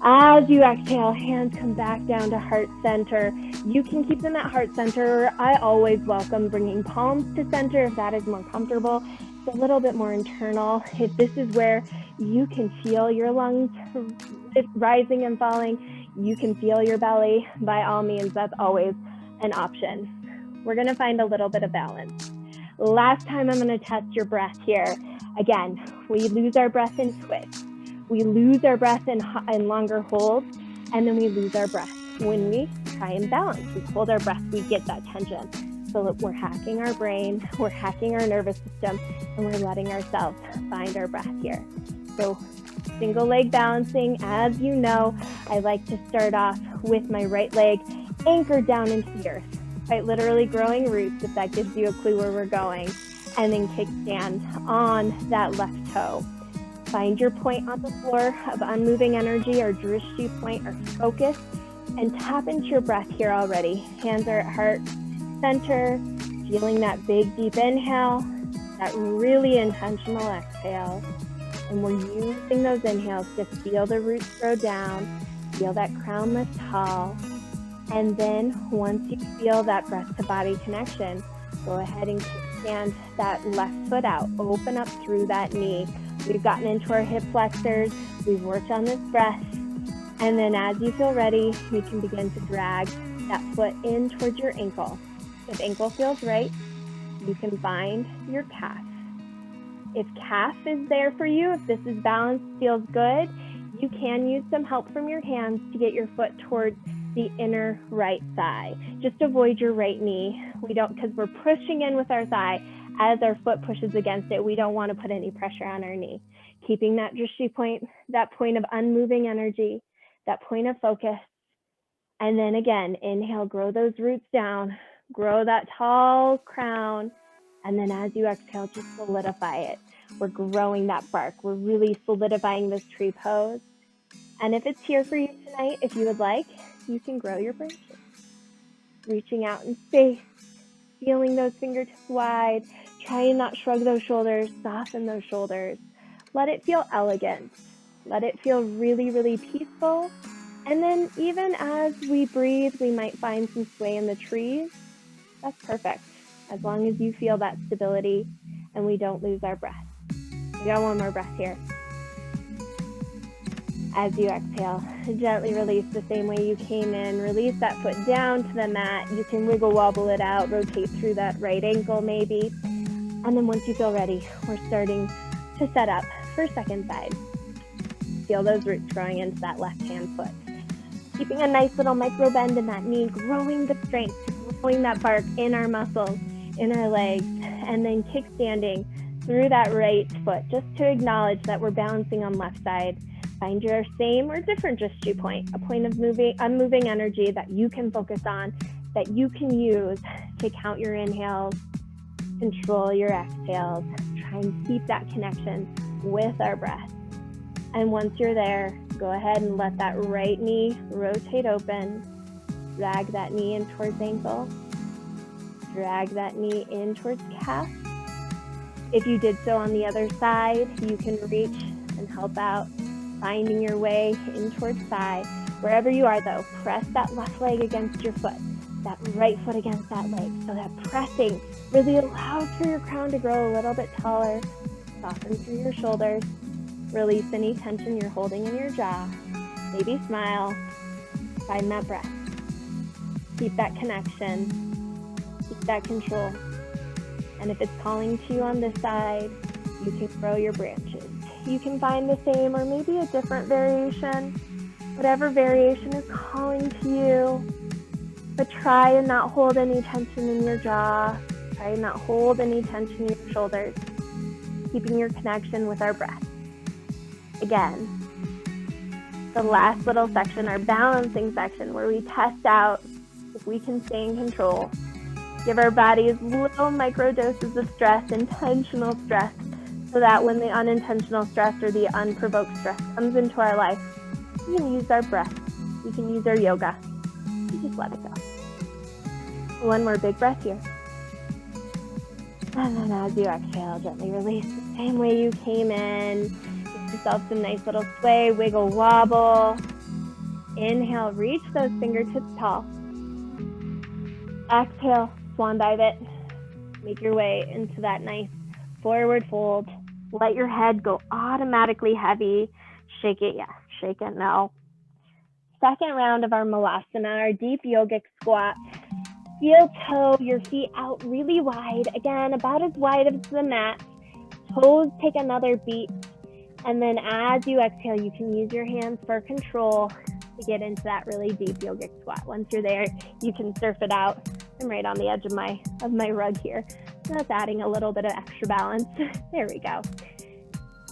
As you exhale, hands come back down to heart center. You can keep them at heart center. I always welcome bringing palms to center if that is more comfortable. It's a little bit more internal. If this is where you can feel your lungs rising and falling, you can feel your belly, by all means, that's always an option. We're gonna find a little bit of balance. Last time I'm gonna test your breath here. Again, we lose our breath in twists. We lose our breath in longer holds, and then we lose our breath when we try and balance. We hold our breath, we get that tension. So that we're hacking our brain, we're hacking our nervous system, and we're letting ourselves find our breath here. So single leg balancing, as you know, I like to start off with my right leg anchored down into the earth, quite literally growing roots, if that gives you a clue where we're going, and then kickstand on that left toe. Find your point on the floor of unmoving energy or drishti point or focus, and tap into your breath here already. Hands are at heart center, feeling that big deep inhale, that really intentional exhale. And we're using those inhales to feel the roots grow down, feel that crown lift tall. And then once you feel that breath to body connection, go ahead and kickstand that left foot out, open up through that knee. We've gotten into our hip flexors, we've worked on this breath, and then as you feel ready, you can begin to drag that foot in towards your ankle. If ankle feels right, you can find your calf. If calf is there for you, if this is balanced, feels good, you can use some help from your hands to get your foot towards the inner right thigh. Just avoid your right knee. We don't, because we're pushing in with our thigh. As our foot pushes against it, we don't want to put any pressure on our knee. Keeping that drishti point, that point of unmoving energy, that point of focus. And then again, inhale, grow those roots down, grow that tall crown. And then as you exhale, just solidify it. We're growing that bark. We're really solidifying this tree pose. And if it's here for you tonight, if you would like, you can grow your branches. Reaching out in space, feeling those fingertips wide, try and not shrug those shoulders, soften those shoulders. Let it feel elegant. Let it feel really, really peaceful. And then even as we breathe, we might find some sway in the trees. That's perfect, as long as you feel that stability and we don't lose our breath. We got one more breath here. As you exhale, gently release the same way you came in. Release that foot down to the mat. You can wiggle wobble it out, rotate through that right ankle maybe. And then once you feel ready, we're starting to set up for second side. Feel those roots growing into that left hand foot. Keeping a nice little micro bend in that knee, growing the strength, growing that bark in our muscles, in our legs, and then kickstanding through that right foot, just to acknowledge that we're balancing on left side. Find your same or different drishti point, a point of unmoving energy that you can focus on, that you can use to count your inhales, control your exhales, try and keep that connection with our breath. And once you're there, go ahead and let that right knee rotate open, drag that knee in towards ankle, drag that knee in towards calf. If you did so on the other side, you can reach and help out, finding your way in towards thigh. Wherever you are though, press that left leg against your foot, that right foot against that leg. So that pressing really allows for your crown to grow a little bit taller. Soften through your shoulders. Release any tension you're holding in your jaw. Maybe smile. Find that breath. Keep that connection. Keep that control. And if it's calling to you on this side, you can grow your branches. You can find the same or maybe a different variation, whatever variation is calling to you. But try and not hold any tension in your jaw. Try and not hold any tension in your shoulders. Keeping your connection with our breath. Again, the last little section, our balancing section, where we test out if we can stay in control. Give our bodies little micro doses of stress, intentional stress, so that when the unintentional stress or the unprovoked stress comes into our life, we can use our breath. We can use our yoga. We just let it go. One more big breath here. And then as you exhale, gently release the same way you came in. Give yourself some nice little sway, wiggle, wobble. Inhale, reach those fingertips tall. Exhale, swan dive it. Make your way into that nice forward fold. Let your head go automatically heavy. Shake it, yes. Shake it, no. Second round of our Malasana, our deep yogic squat. Heel toe your feet out really wide. Again, about as wide as the mat. Toes take another beat. And then as you exhale, you can use your hands for control to get into that really deep yogic squat. Once you're there, you can surf it out. I'm right on the edge of my rug here. So that's adding a little bit of extra balance. There we go.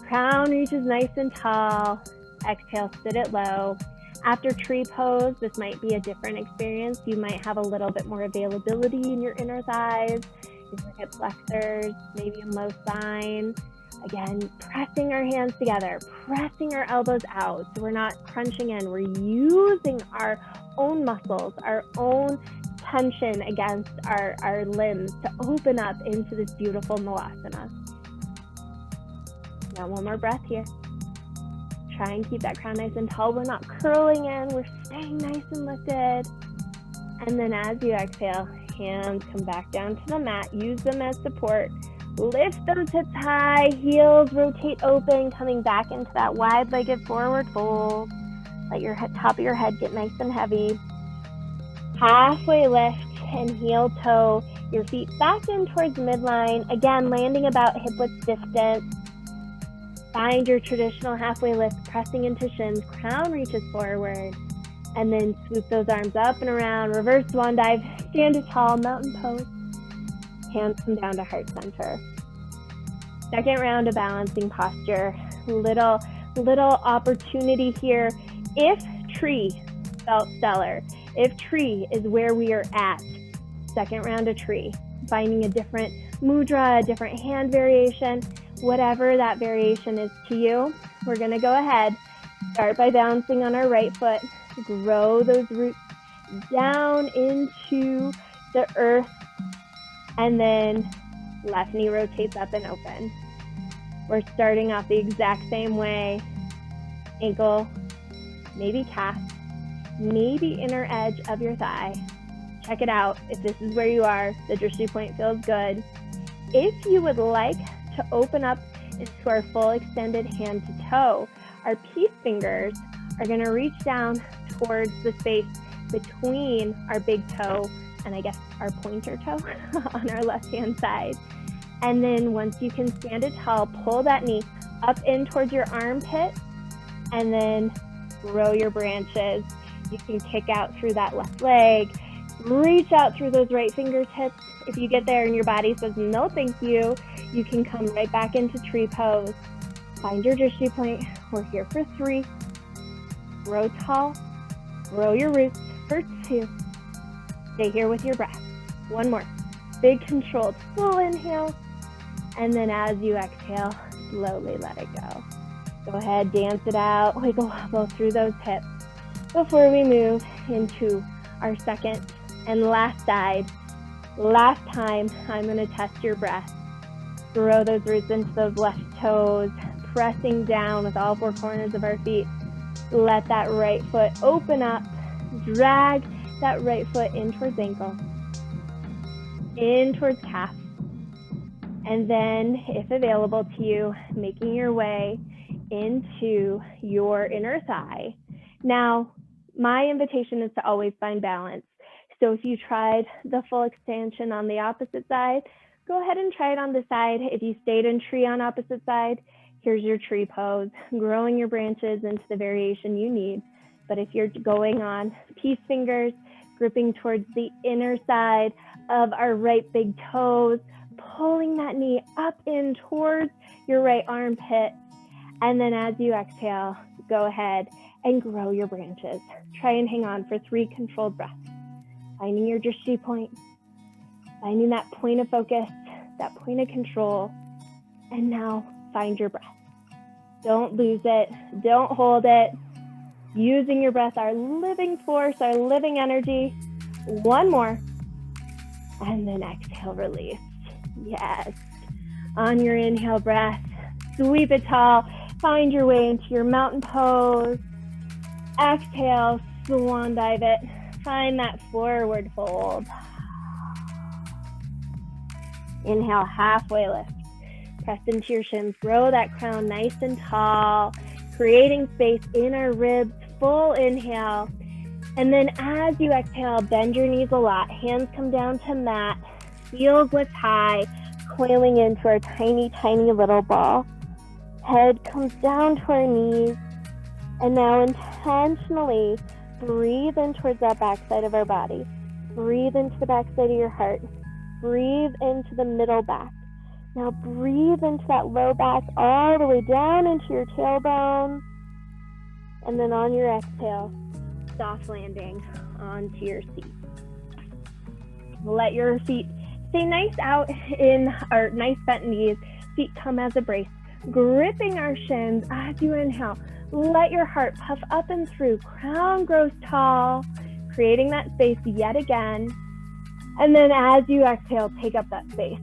Crown reaches nice and tall. Exhale, sit it low. After tree pose, this might be a different experience. You might have a little bit more availability in your inner thighs, in your hip flexors, maybe a low spine. Again, pressing our hands together, pressing our elbows out so we're not crunching in. We're using our own muscles, our own tension against our limbs to open up into this beautiful Malasana. Now one more breath here. Try and keep that crown nice and tall. We're not curling in, we're staying nice and lifted. And then as you exhale, hands come back down to the mat. Use them as support. Lift those hips high, heels rotate open, coming back into that wide-legged forward fold. Let your top of your head get nice and heavy. Halfway lift and heel toe your feet back in towards midline. Again, landing about hip width distance. Find your traditional halfway lift, pressing into shins. Crown reaches forward. And then swoop those arms up and around. Reverse swan dive. Stand tall, mountain pose. Hands come down to heart center. Second round of balancing posture. Little opportunity here. If tree felt stellar, if tree is where we are at, second round of tree. Finding a different mudra, a different hand variation, whatever that variation is to you. We're gonna go ahead, start by balancing on our right foot, grow those roots down into the earth, and then left knee rotates up and open. We're starting off the exact same way. Ankle, maybe calf, maybe inner edge of your thigh. Check it out. If this is where you are, the Drishti point feels good. If you would like to open up into our full extended hand to toe, our peace fingers are going to reach down towards the space between our big toe and I guess our pointer toe on our left hand side. And then once you can stand it tall, pull that knee up in towards your armpit and then grow your branches. You can kick out through that left leg, reach out through those right fingertips. If you get there and your body says no thank you, you can come right back into tree pose. Find your Drishti point. We're here for 3. Grow tall, grow your roots for 2. Stay here with your breath. 1 more. Big controlled full inhale. And then as you exhale, slowly let it go. Go ahead, dance it out. Wiggle wobble through those hips before we move into our second and last side. Last time, I'm going to test your breath. Grow those roots into those left toes, pressing down with all 4 corners of our feet. Let that right foot open up. Drag that right foot in towards ankle, in towards calf. And then, if available to you, making your way into your inner thigh. Now, my invitation is to always find balance. So if you tried the full extension on the opposite side, go ahead and try it on the side. If you stayed in tree on opposite side, here's your tree pose, growing your branches into the variation you need. But if you're going on peace fingers, gripping towards the inner side of our right big toes, pulling that knee up in towards your right armpit. And then as you exhale, go ahead and grow your branches. Try and hang on for 3 controlled breaths. Finding your Drishti point, finding that point of focus, that point of control. And now find your breath. Don't lose it. Don't hold it. Using your breath, our living force, our living energy. 1 more. And then exhale, release. Yes. On your inhale breath, sweep it tall. Find your way into your mountain pose. Exhale, swan dive it. Find that forward fold. Inhale, halfway lift. Press into your shins. Grow that crown nice and tall, creating space in our ribs. Full inhale. And then as you exhale, bend your knees a lot. Hands come down to mat. Heels lift high, coiling into our tiny, tiny little ball. Head comes down to our knees. And now intentionally breathe in towards that backside of our body. Breathe into the backside of your heart. Breathe into the middle back. Now breathe into that low back all the way down into your tailbone. And then on your exhale, soft landing onto your seat. Let your feet stay nice out in our nice bent knees. Feet come as a brace. Gripping our shins as you inhale. Let your heart puff up and through. Crown grows tall, creating that space yet again. And then as you exhale, take up that space.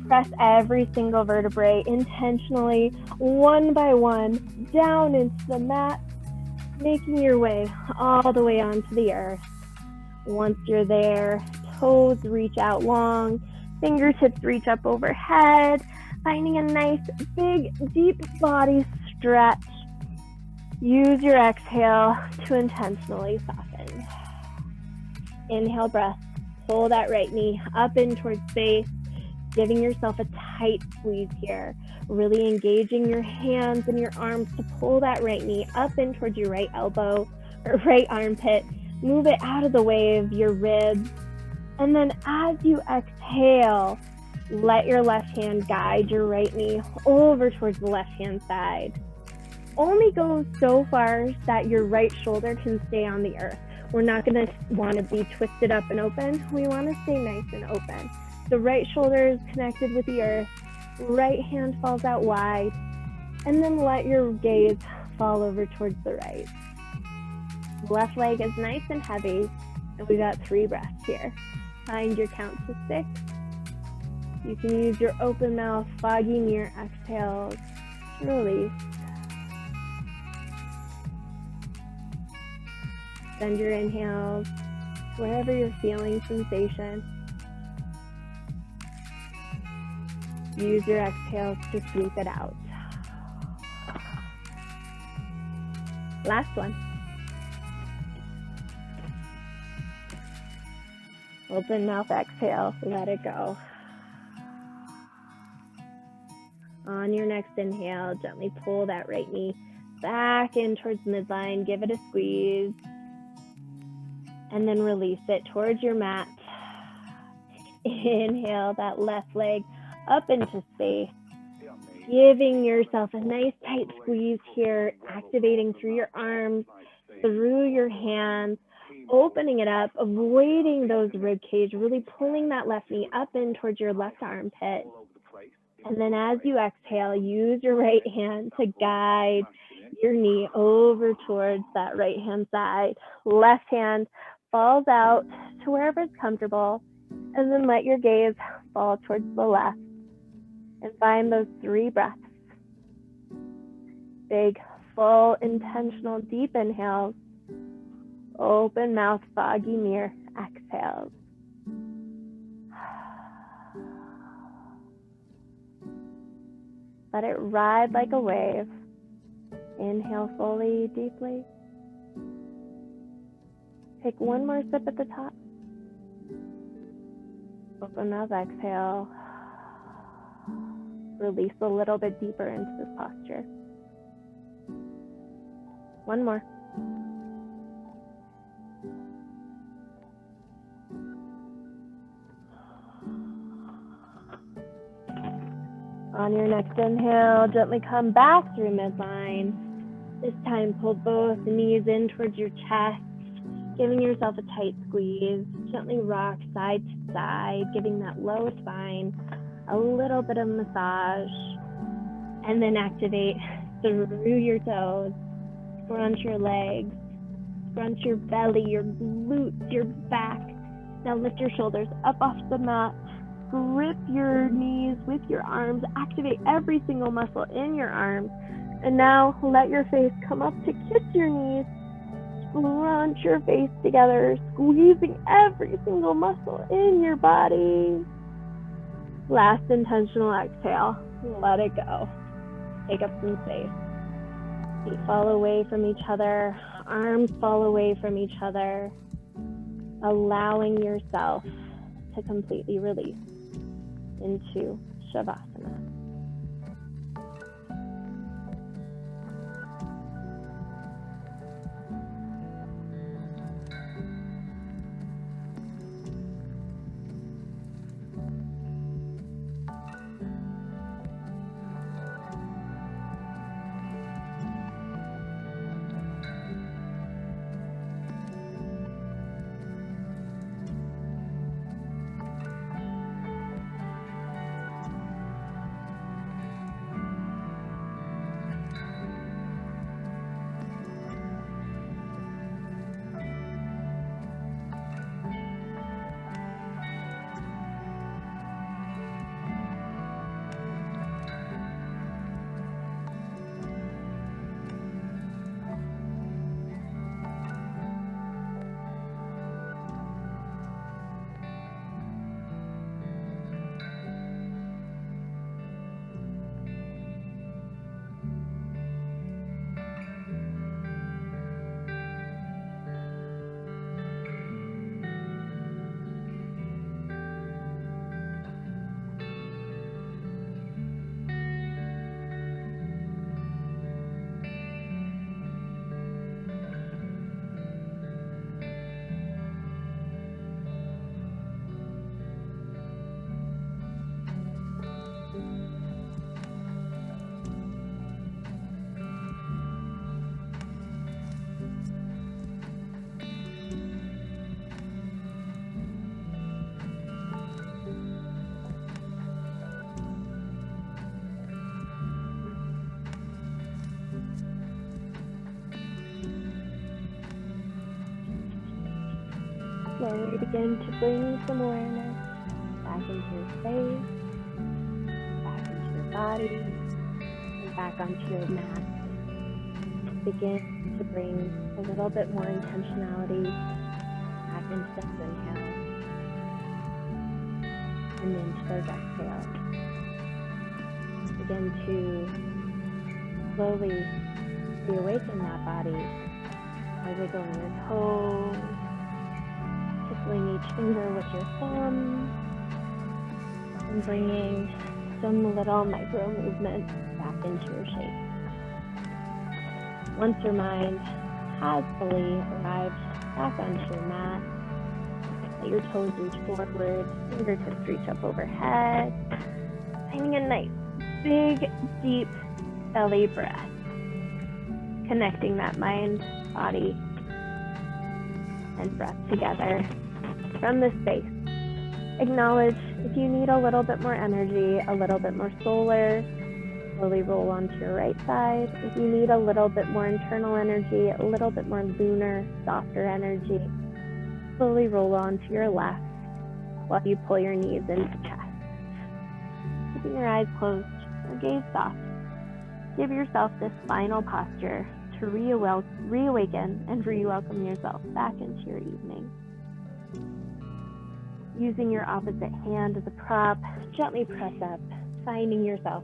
Press every single vertebrae intentionally, one by one, down into the mat, making your way all the way onto the earth. Once you're there, toes reach out long, fingertips reach up overhead, finding a nice, big, deep body stretch. Use your exhale to intentionally soften. Inhale, breath. Pull that right knee up in towards space, giving yourself a tight squeeze here. Really engaging your hands and your arms to pull that right knee up in towards your right elbow or right armpit. Move it out of the way of your ribs. And then as you exhale, Let your left hand guide your right knee over towards the left hand side. Only go so far that your right shoulder can stay on the earth. We're not going to want to be twisted up and open. We want to stay nice and open. The right shoulder is connected with the earth. Right hand falls out wide. And then let your gaze fall over towards the right. Left leg is nice and heavy. And we got 3 breaths here. Find your count to 6. You can use your open mouth, foggy mirror exhales to release. Send your inhales wherever you're feeling sensation. Use your exhales to sweep it out. Last one. Open mouth exhale, let it go. On your next inhale, gently pull that right knee back in towards midline, give it a squeeze, and then release it towards your mat. Inhale that left leg up into space, giving yourself a nice tight squeeze here, activating through your arms, through your hands, opening it up, avoiding those rib cage, really pulling that left knee up in towards your left armpit. And then as you exhale, use your right hand to guide your knee over towards that right hand side. Left hand falls out to wherever it's comfortable, and then let your gaze fall towards the left. And find those 3 breaths. Big, full, intentional, deep inhales. Open mouth, foggy mirror exhales. Let it ride like a wave. Inhale fully, deeply. Take one more sip at the top. Open mouth, exhale. Release a little bit deeper into this posture. One more. On your next inhale, gently come back through midline. This time, pull both knees in towards your chest, giving yourself a tight squeeze. Gently rock side to side, giving that low spine a little bit of massage. And then activate through your toes. Scrunch your legs, scrunch your belly, your glutes, your back. Now lift your shoulders up off the mat. Grip your knees with your arms. Activate every single muscle in your arms. And now let your face come up to kiss your knees. Scrunch your face together, squeezing every single muscle in your body. Last intentional exhale. Let it go. Take up some space. Feet fall away from each other. Arms fall away from each other. Allowing yourself to completely release into Shavasana. Slowly begin to bring some awareness back into your space, back into your body, and back onto your mat. Begin to bring a little bit more intentionality back into those inhales and into those exhales. Begin to slowly reawaken that body by wiggling your toes, tickling each finger with your thumb, and bringing some little micro movements back into your shape. Once your mind has fully arrived back onto your mat, let your toes reach forward, fingertips reach up overhead, finding a nice, big, deep belly breath, connecting that mind, body, and breath together from this space. Acknowledge if you need a little bit more energy, a little bit more solar, slowly roll onto your right side. If you need a little bit more internal energy, a little bit more lunar, softer energy, slowly roll onto your left while you pull your knees into chest. Keeping your eyes closed or gaze soft, give yourself this final posture to reawaken and re-welcome yourself back into your evening. Using your opposite hand as a prop, gently press up, finding yourself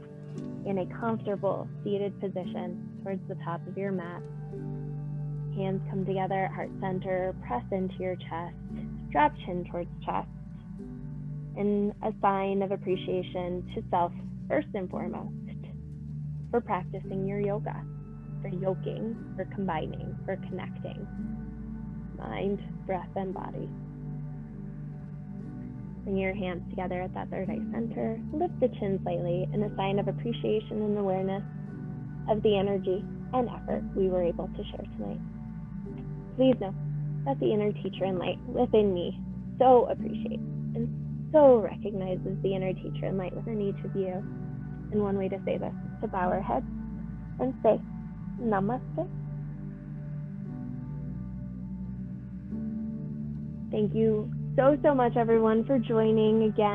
in a comfortable seated position towards the top of your mat. Hands come together at heart center, press into your chest, drop chin towards chest, in a sign of appreciation to self first and foremost, for practicing your yoga, for yoking, for combining, for connecting mind, breath, and body. Bring your hands together at that third eye center. Lift the chin slightly in a sign of appreciation and awareness of the energy and effort we were able to share tonight. Please know that the inner teacher and light within me so appreciates and so recognizes the inner teacher and light within each of you. And one way to say this is to bow our heads and say, Namaste. Thank you so much, everyone, for joining again.